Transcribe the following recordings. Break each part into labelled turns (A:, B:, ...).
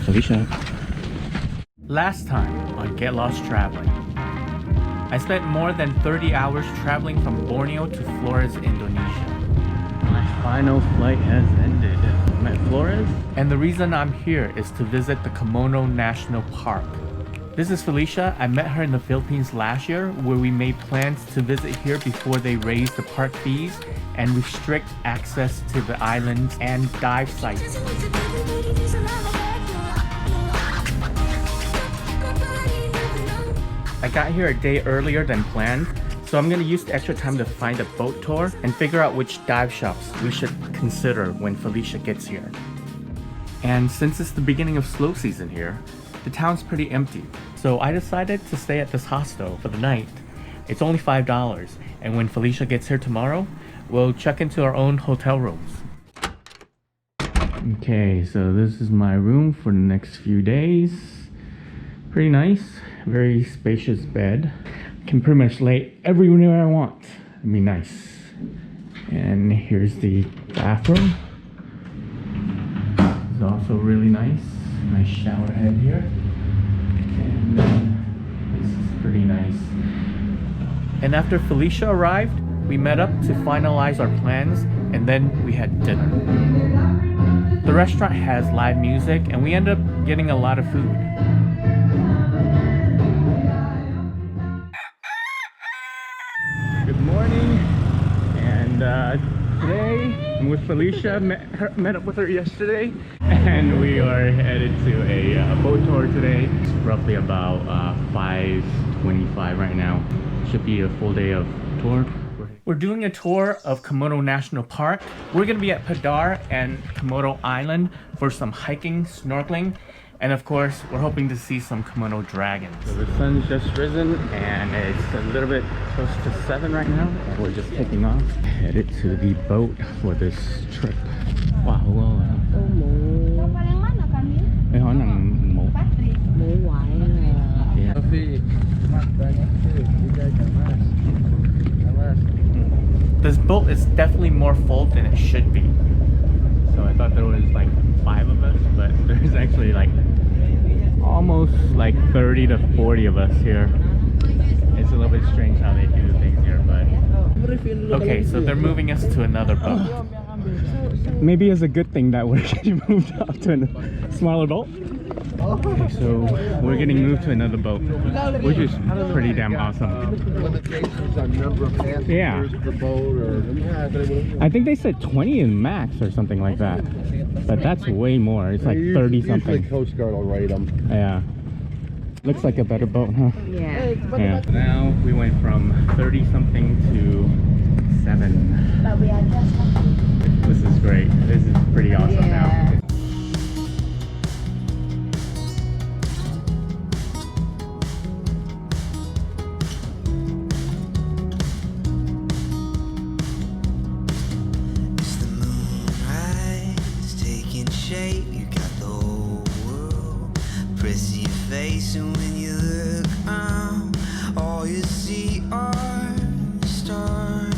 A: Felicia.
B: Last time on Get Lost Traveling, I spent more than 30 hours traveling from Borneo to Flores, Indonesia.
A: My final flight has ended. I'm at Flores.
B: And the reason I'm here is to visit the Komodo National Park. This is Felicia. I met her in the Philippines last year where we made plans to visit here before they raise the park fees and restrict access to the islands and dive sites. I got here a day earlier than planned, so I'm gonna use the extra time to find a boat tour and figure out which dive shops we should consider when Felicia gets here. And since it's the beginning of slow season here, the town's pretty empty. So I decided to stay at this hostel for the night. It's only $5, and when Felicia gets here tomorrow, we'll check into our own hotel rooms.
A: Okay, so this is my room for the next few days. Pretty nice, very spacious bed. Can pretty much lay everywhere I want. It'd be nice. And here's the bathroom. It's also really nice. Nice shower head here. And this is pretty nice.
B: And after Felicia arrived, we met up to finalize our plans, and then we had dinner. The restaurant has live music, and we ended up getting a lot of food.
A: Good morning, and today I'm with Felicia. Met up with her yesterday, and we are headed to a boat tour today. It's roughly about 5:25 right now. Should be a full day of tour.
B: We're doing a tour of Komodo National Park. We're gonna be at Padar and Komodo Island for some hiking, snorkeling, and of course, we're hoping to see some Komodo dragons.
A: So the sun's just risen, and it's a little bit close to 7 right now. We're just taking off, headed to the boat for this trip. Wow, wow. Ê, hỏi nàng mũ.
C: Mũ ngoại là
A: Yeah.
B: This boat is definitely more full than it should be.
A: So I thought there was like 5 of us, but there's actually like almost like 30 to 40 of us here. It's a little bit strange how they do things here, but
B: Okay, so they're moving us to another boat.
A: maybe it's a good thing that we're getting moved up to a smaller boat. Okay, so we're getting moved to another boat, which is pretty damn awesome. Yeah. I think they said 20 in max or something like that, but that's way more. It's like 30 something.
D: Usually Coast Guard will rate them.
A: Yeah. Looks like a better boat, huh?
C: yeah.
A: Yeah. Now we went from 30 something to 7. This is great. This is pretty awesome now.
E: You got the whole world pressing your face, and when you look around, all you see are stars.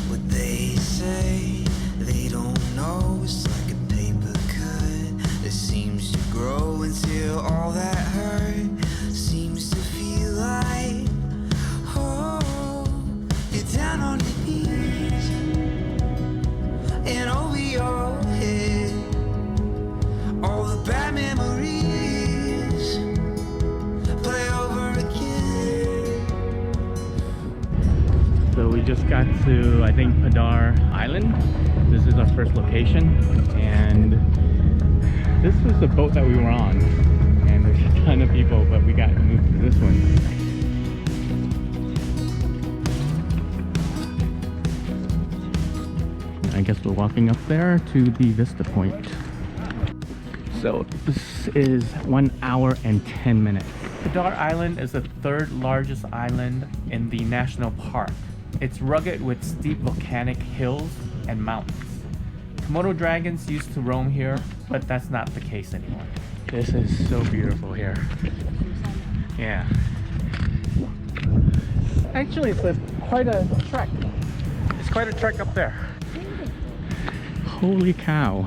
E: What they say, they don't know. It's like a paper cut that seems to grow until all that hurt seems to feel like, oh, you're down on your knees and over your head, all the bad memories play over again.
A: So we just got to, I think, Padar Island. This is our first location, and this was the boat that we were on, and there's a ton of people, but we got moved to this one. I guess we're walking up there to the Vista Point. So this is 1 hour and 10 minutes.
B: Padar Island is the third largest island in the national park. It's rugged with steep volcanic hills and mountains. Komodo dragons used to roam here, but that's not the case anymore.
A: This is so beautiful here. Yeah. Actually, it's quite a trek. It's quite a trek up there. Holy cow.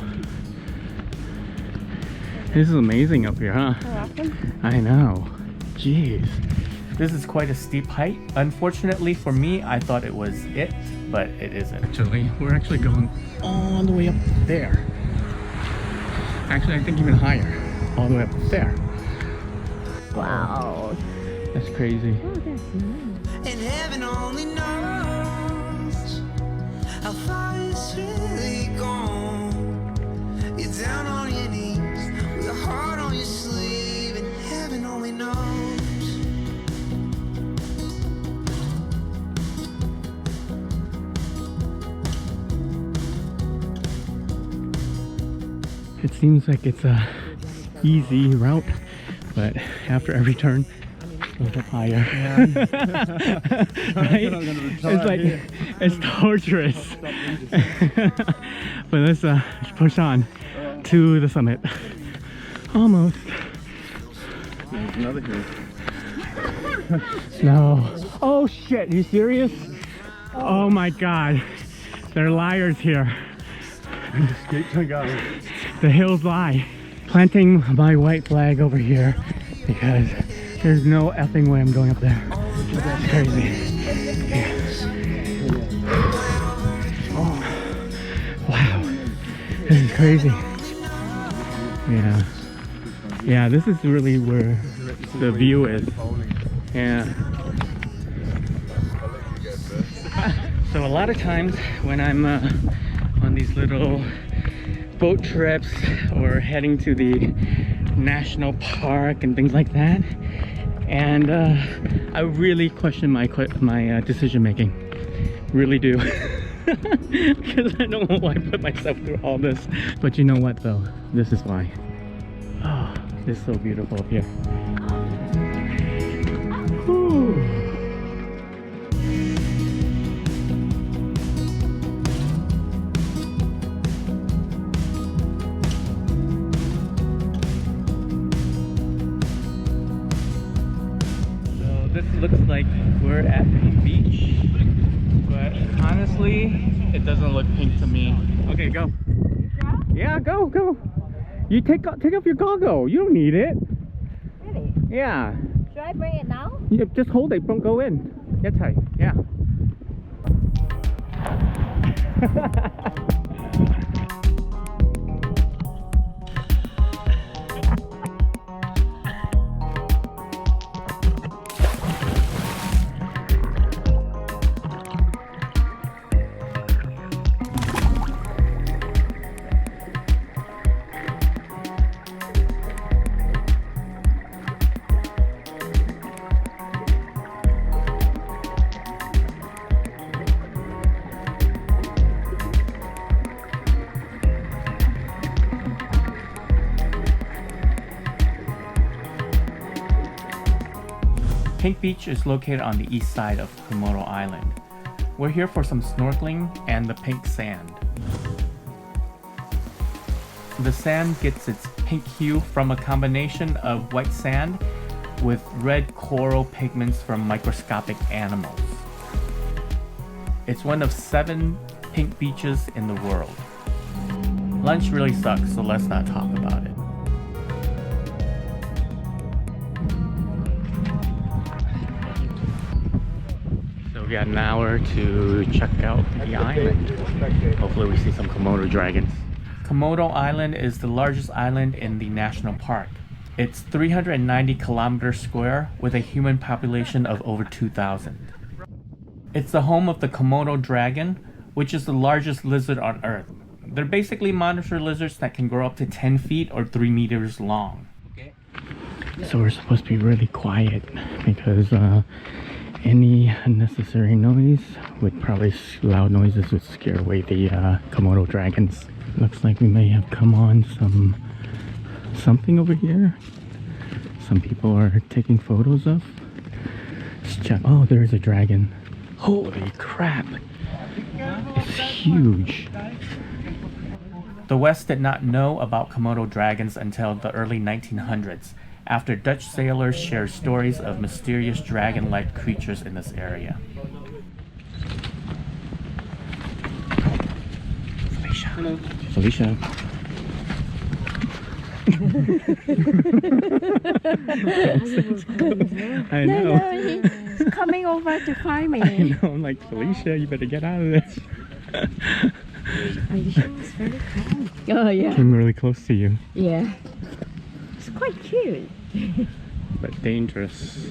A: This is amazing up here, huh? I know. Jeez.
B: This is quite a steep height. Unfortunately for me, I thought it was it, but it isn't.
A: Actually, we're actually going all the way up there. Actually, I think even higher. All the way up there.
C: Wow.
A: That's crazy.
C: Oh, that's nice.
E: And heaven only knows how far it's really gone. You're down on your knees with a heart on your sleeve, and heaven only knows.
A: It seems like it's a easy route, but after every turn, it goes up higher. Right? It's like it's torturous. But let's push on to the summit. Almost.
D: There's another here.
A: No. Oh shit! Are you serious? Oh my god! They're liars here. The hills lie. Planting my white flag over here because there's no effing way I'm going up there. That's crazy. Yeah. Oh, wow. This is crazy. Yeah. Yeah, this is really where the view is. Yeah. So a lot of times when I'm on these little boat trips or heading to the national park and things like that, and I really question my decision making. Really do. Because I don't know why I put myself through all this. But you know what though? This is why. Oh, it's so beautiful up here. Whew. This looks like we're at Pink Beach, but honestly, it doesn't look pink to me. Okay, go. Yeah, go. You take off your goggle. You don't need it.
C: Really?
A: Yeah.
C: Should I bring it now?
A: You just hold it. Don't go in. Get tight. Yeah.
B: Pink Beach is located on the east side of Komodo Island. We're here for some snorkeling and the pink sand. The sand gets its pink hue from a combination of white sand with red coral pigments from microscopic animals. It's one of 7 pink beaches in the world. Lunch really sucks, so let's not talk about it.
A: We got an hour to check out the island. Hopefully we see some Komodo dragons.
B: Komodo Island is the largest island in the national park. It's 390 kilometers square with a human population of over 2,000. It's the home of the Komodo dragon, which is the largest lizard on Earth. They're basically monitor lizards that can grow up to 10 feet or 3 meters long.
A: So we're supposed to be really quiet because any unnecessary noise loud noises would scare away the Komodo dragons. Looks like we may have come on something over here. Some people are taking photos of. Let's check. Oh, there's a dragon. Holy crap! It's huge.
B: The West did not know about Komodo dragons until the early 1900s, after Dutch sailors shared stories of mysterious dragon-like creatures in this area.
A: Felicia. I know.
C: No, he's coming over to find me.
A: I know. I'm like, Felicia, you better get out of this.
C: Are you sure it's very cold? Oh yeah.
A: Came really close to you,
C: Yeah. It's quite cute.
A: but dangerous.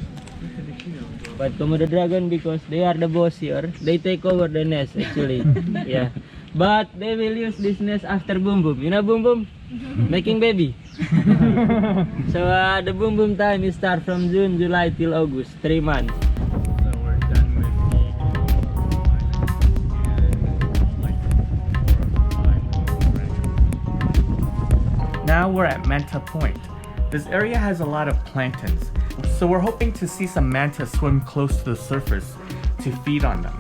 F: But Komodo dragon, because they are the boss here, they take over the nest actually. Yeah. But they will use this nest after boom boom. You know boom boom? Making baby. So the boom boom time is start from June, July till August, 3 months.
A: So we're done with the
B: Now we're at Manta Point. This area has a lot of planktons, so we're hoping to see some mantas swim close to the surface to feed on them.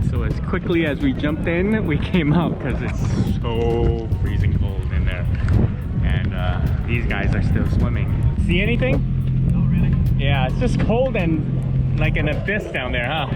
A: So as quickly as we jumped in, we came out because it's so freezing cold in there. And these guys are still swimming. See anything? Not really. Yeah, it's just cold and like an abyss down there, huh?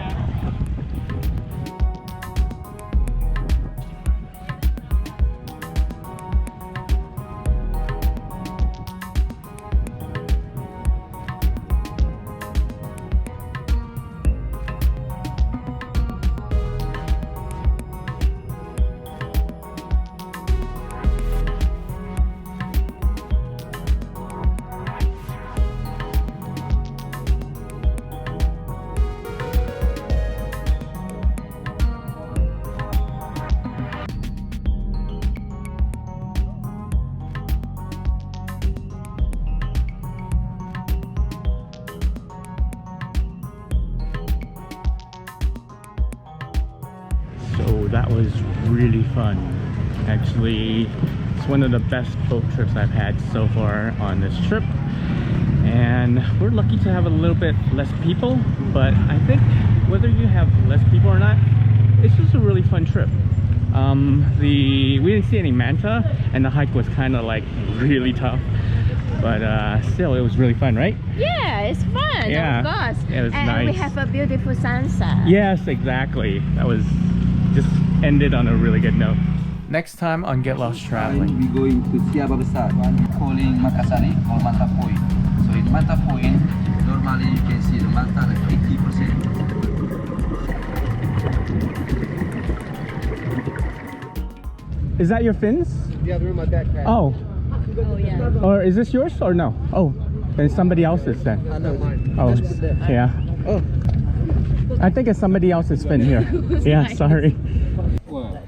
A: So that was really fun. Actually, it's one of the best boat trips I've had so far on this trip. And we're lucky to have a little bit less people, but I think whether you have less people or not, it's just a really fun trip. We didn't see any manta, and the hike was kind of like really tough, but still it was really fun, right?
C: Yeah, it's fun.
A: Yeah,
C: Of course.
A: it was
C: and we
A: nice.
C: have a beautiful sunset.
A: Yes, exactly. That was just ended on a really good note.
B: Next time on Get Lost Traveling.
G: We going to Siaba Besar, calling Makassari or Manta Point. So in Manta Point, normally you can see the manta like 80%.
A: Is that your fins?
G: Yeah, they're in my backpack.
A: Oh,
C: Oh yeah.
A: or is this yours or no? Oh, then somebody else's then.
G: I know mine.
A: Oh,
G: Just put that.
A: yeah.
G: Oh.
A: I think it's somebody else's fin here. Yeah, sorry.
G: Wow.